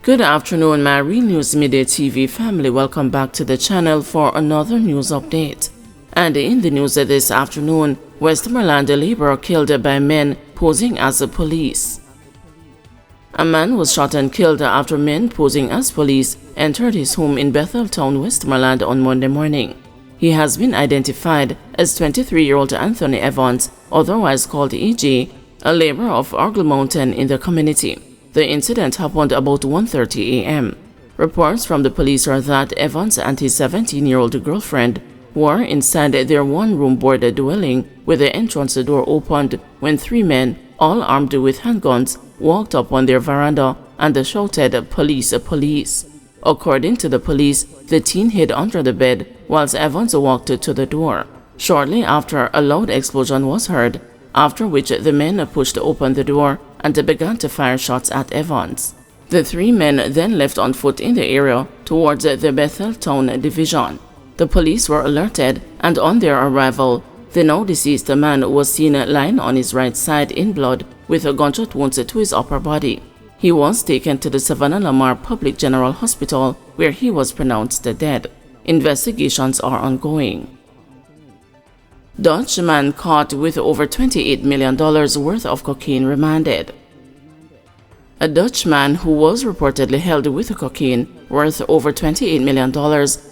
Good afternoon, my Real News Midday TV family. Welcome back to the channel for another news update. And in the news this afternoon, Westmoreland laborer killed by men posing as the police. A man was shot and killed after men posing as police entered his home in Betheltown, Westmoreland on Monday morning. He has been identified as 23-year-old Anthony Evans, otherwise called EJ, a laborer of Argle Mountain in the community. The incident happened about 1:30 a.m. Reports from the police are that Evans and his 17-year-old girlfriend were inside their one-room boarded dwelling with the entrance door opened when three men, all armed with handguns, walked up on their veranda and shouted, "Police, police." According to the police, the teen hid under the bed whilst Evans walked to the door. Shortly after, a loud explosion was heard, after which the men pushed open the door and began to fire shots at Evans. The three men then left on foot in the area towards the Betheltown division. The police were alerted, and on their arrival, the now deceased man was seen lying on his right side in blood with gunshot wounds to his upper body. He was taken to the Savannah Lamar Public General Hospital, where he was pronounced dead. Investigations are ongoing. Dutch man caught with over $28 million worth of cocaine remanded. A Dutch man who was reportedly held with cocaine worth over $28 million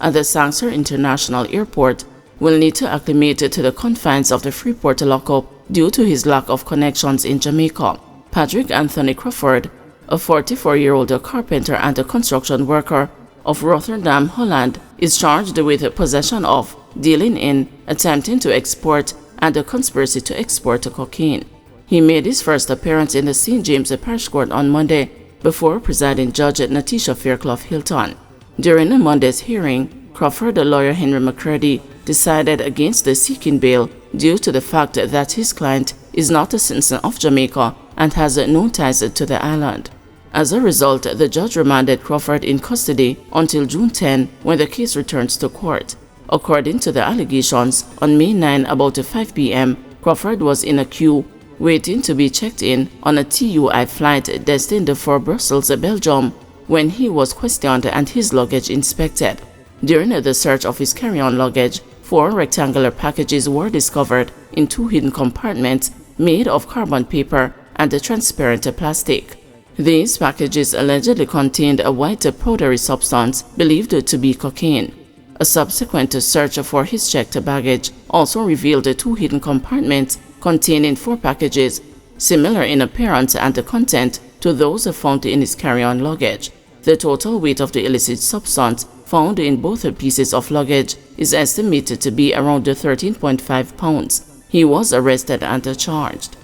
at the Sangster International Airport will need to acclimate to the confines of the Freeport lockup due to his lack of connections in Jamaica. Patrick Anthony Crawford, a 44-year-old carpenter and a construction worker of Rotterdam, Holland, is charged with possession of, dealing in, attempting to export, and a conspiracy to export cocaine. He made his first appearance in the St. James Parish Court on Monday before presiding judge Natisha Fairclough Hilton. During Monday's hearing, Crawford lawyer Henry McCurdy decided against the seeking bail due to the fact that his client is not a citizen of Jamaica and has no ties to the island. As a result, the judge remanded Crawford in custody until June 10 when the case returns to court. According to the allegations, on May 9 about 5 p.m., Crawford was in a queue waiting to be checked in on a TUI flight destined for Brussels, Belgium, when he was questioned and his luggage inspected. During the search of his carry-on luggage, 4 rectangular packages were discovered in 2 hidden compartments made of carbon paper and transparent plastic. These packages allegedly contained a white powdery substance believed to be cocaine. A subsequent search for his checked baggage also revealed 2 hidden compartments containing 4 packages, similar in appearance and content to those found in his carry-on luggage. The total weight of the illicit substance found in both pieces of luggage is estimated to be around 13.5 pounds. He was arrested and charged.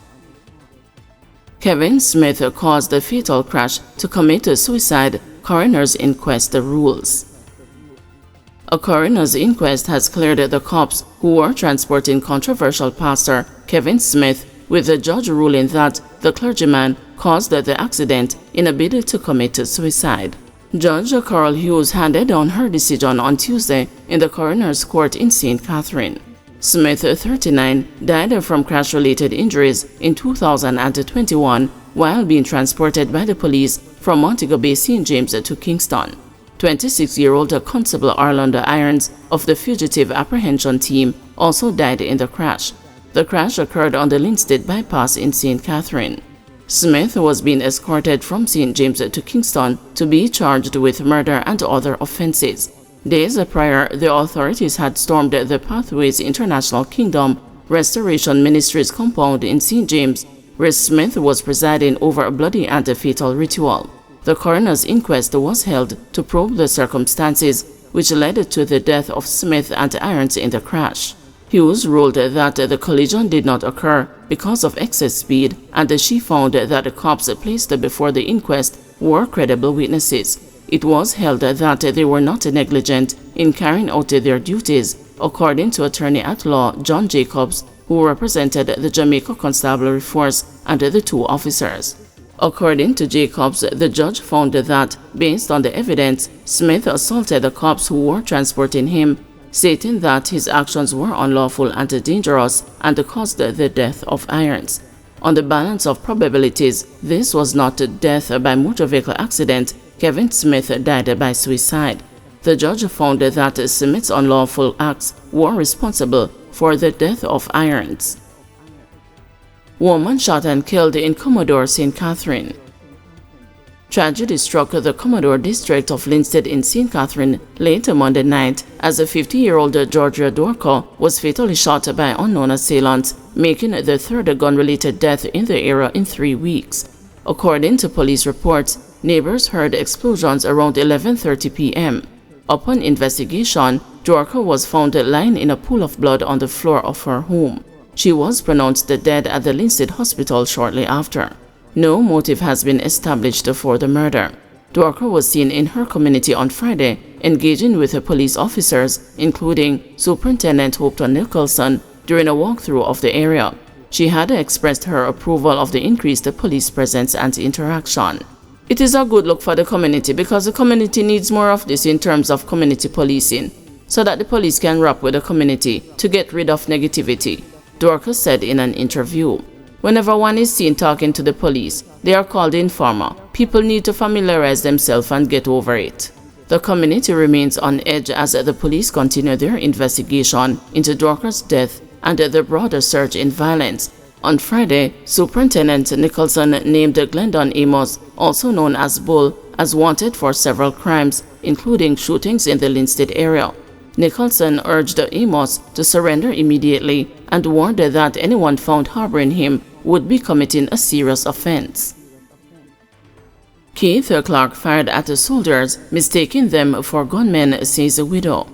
Kevin Smith caused the fatal crash to commit suicide, coroner's inquest rules. A coroner's inquest has cleared the cops who were transporting controversial pastor Kevin Smith, with the judge ruling that the clergyman caused the accident in a bid to commit suicide. Judge Carol Hughes handed down her decision on Tuesday in the coroner's court in St. Catherine. Smith, 39, died from crash-related injuries in 2021 while being transported by the police from Montego Bay St. James to Kingston. 26-year-old Constable Orlando Irons of the Fugitive Apprehension Team also died in the crash. The crash occurred on the Linstead Bypass in St. Catherine. Smith was being escorted from St. James to Kingston to be charged with murder and other offenses. Days prior, the authorities had stormed the Pathways International Kingdom Restoration Ministries compound in St. James, where Smith was presiding over a bloody and fatal ritual. The coroner's inquest was held to probe the circumstances which led to the death of Smith and Irons in the crash. Hughes ruled that the collision did not occur because of excess speed, and she found that the cops placed before the inquest were credible witnesses. It was held that they were not negligent in carrying out their duties, according to attorney-at-law John Jacobs, who represented the Jamaica Constabulary Force and the 2 officers. According to Jacobs, the judge found that, based on the evidence, Smith assaulted the cops who were transporting him, stating that his actions were unlawful and dangerous and caused the death of Irons. On the balance of probabilities, this was not death by motor vehicle accident, Kevin Smith died by suicide. The judge found that Smith's unlawful acts were responsible for the death of Irons. Woman shot and killed in Commodore St. Catherine. Tragedy struck the Commodore district of Linstead in St. Catherine late Monday night as a 50-year-old Georgia Dorco was fatally shot by unknown assailants, making the third gun-related death in the area in 3 weeks. According to police reports, neighbors heard explosions around 11:30 p.m. Upon investigation, Dorco was found lying in a pool of blood on the floor of her home. She was pronounced dead at the Linstead Hospital shortly after. No motive has been established for the murder. Dorco was seen in her community on Friday, engaging with the police officers, including Superintendent Hopeton Nicholson, during a walkthrough of the area. She had expressed her approval of the increased police presence and interaction. It is a good look for the community because the community needs more of this in terms of community policing, so that the police can rap with the community to get rid of negativity, Dorco said in an interview. Whenever one is seen talking to the police, they are called informer. People need to familiarize themselves and get over it. The community remains on edge as the police continue their investigation into Dorco's death and the broader surge in violence. On Friday, Superintendent Nicholson named Glendon Amos, also known as Bull, as wanted for several crimes, including shootings in the Linstead area. Nicholson urged Amos to surrender immediately and warned that anyone found harboring him would be committing a serious offense. Keith Clark fired at the soldiers, mistaking them for gunmen, says a widow.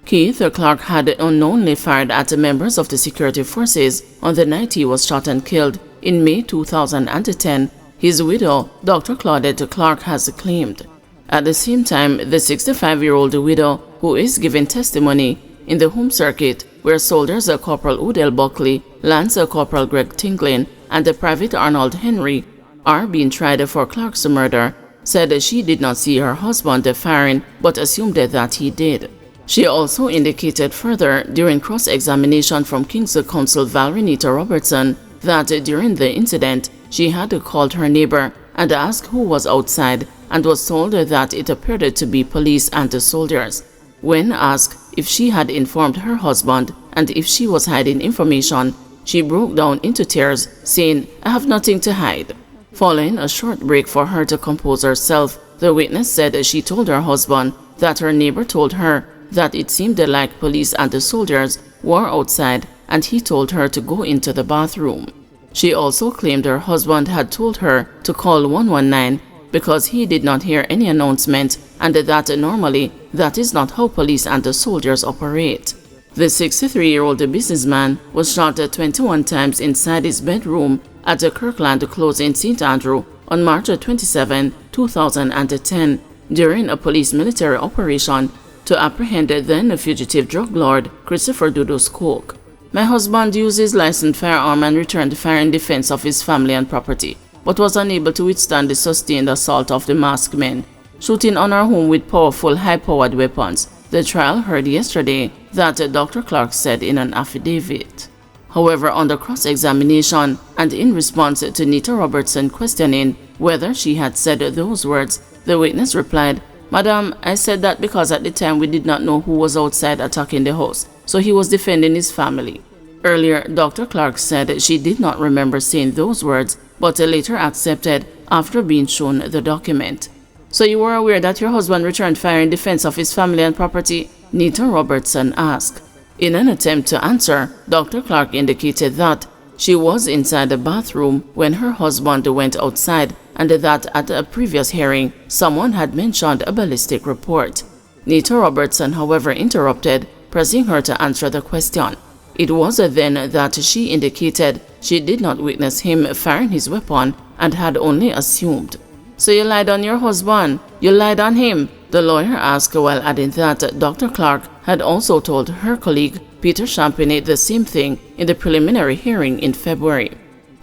Keith Clark had unknowingly fired at members of the security forces on the night he was shot and killed in May 2010, his widow, Dr. Claudette Clark, has claimed. At the same time, the 65-year-old widow, who is giving testimony in the home circuit, where soldiers Corporal Odell Buckley, Lance Corporal Greg Tinglin, and Private Arnold Henry are being tried for Clark's murder, said she did not see her husband firing but assumed that he did. She also indicated further during cross-examination from King's Counsel Valerie Nita Robertson that during the incident she had called her neighbor and asked who was outside and was told that it appeared to be police and soldiers. When asked if she had informed her husband and if she was hiding information, she broke down into tears, saying, "I have nothing to hide." Following a short break for her to compose herself, the witness said she told her husband that her neighbor told her that it seemed like police and the soldiers were outside and he told her to go into the bathroom. She also claimed her husband had told her to call 119 because he did not hear any announcement and that normally that is not how police and the soldiers operate. The 63-year-old businessman was shot 21 times inside his bedroom at the Kirkland Close in St. Andrew on March 27, 2010 during a police military operation to apprehend then fugitive drug lord Christopher Dudos Cook. "My husband used his licensed firearm and returned fire in defense of his family and property, but was unable to withstand the sustained assault of the masked men, shooting on our home with powerful, high-powered weapons," the trial heard yesterday, that Dr. Clark said in an affidavit. However, on the cross-examination and in response to Nita Robertson questioning whether she had said those words, the witness replied, "Madam, I said that because at the time we did not know who was outside attacking the house, so he was defending his family." Earlier, Dr. Clark said she did not remember saying those words, but later accepted after being shown the document. "So you were aware that your husband returned fire in defense of his family and property?" Nita Robertson asked. In an attempt to answer, Dr. Clark indicated that she was inside the bathroom when her husband went outside and that at a previous hearing, someone had mentioned a ballistic report. Nita Robertson, however, interrupted, pressing her to answer the question. It was then that she indicated she did not witness him firing his weapon and had only assumed. "So you lied on your husband? You lied on him?" the lawyer asked, while adding that Dr. Clark had also told her colleague Peter Champagny the same thing in the preliminary hearing in February.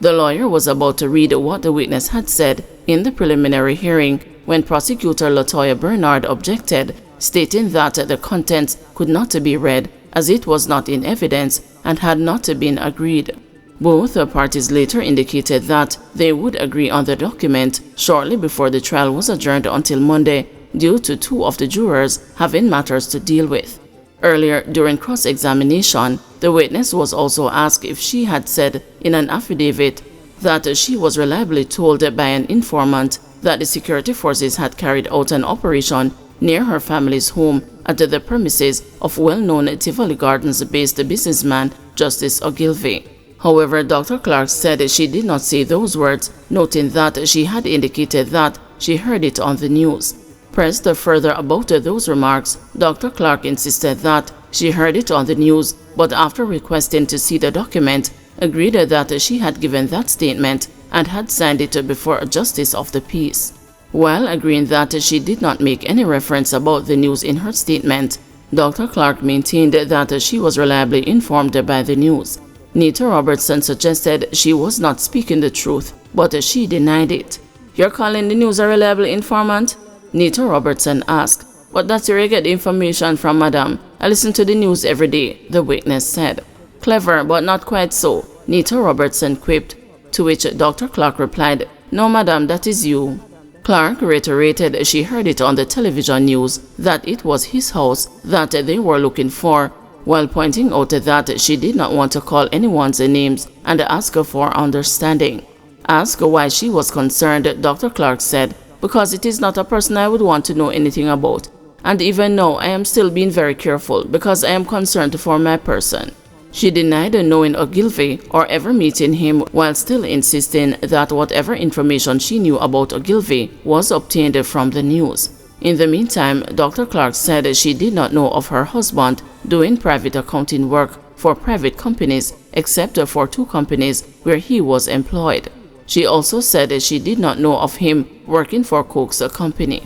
The lawyer was about to read what the witness had said in the preliminary hearing when prosecutor Latoya Bernard objected, stating that the contents could not be read as it was not in evidence and had not been agreed. Both parties later indicated that they would agree on the document shortly before the trial was adjourned until Monday due to two of the jurors having matters to deal with. Earlier, during cross-examination, the witness was also asked if she had said in an affidavit that she was reliably told by an informant that the security forces had carried out an operation near her family's home at the premises of well-known Tivoli Gardens-based businessman Justice Ogilvy. However, Dr. Clark said she did not say those words, noting that she had indicated that she heard it on the news. Pressed further about those remarks, Dr. Clark insisted that she heard it on the news, but after requesting to see the document, agreed that she had given that statement and had signed it before a justice of the peace. While agreeing that she did not make any reference about the news in her statement, Dr. Clark maintained that she was reliably informed by the news. Nita Robertson suggested she was not speaking the truth, but she denied it. "You're calling the news a reliable informant?" Nita Robertson asked. "But that's where you get the information from, madam. I listen to the news every day," the witness said. "Clever, but not quite so," Nita Robertson quipped, to which Dr. Clark replied, "No, madam, that is you." Clark reiterated she heard it on the television news that it was his house that they were looking for, while pointing out that she did not want to call anyone's names and ask for understanding. Asked why she was concerned, Dr. Clark said, "Because it is not a person I would want to know anything about. And even now, I am still being very careful because I am concerned for my person." She denied knowing Ogilvy or ever meeting him, while still insisting that whatever information she knew about Ogilvy was obtained from the news. In the meantime, Dr. Clark said she did not know of her husband doing private accounting work for private companies except for two companies where he was employed. She also said she did not know of him working for Coke's company.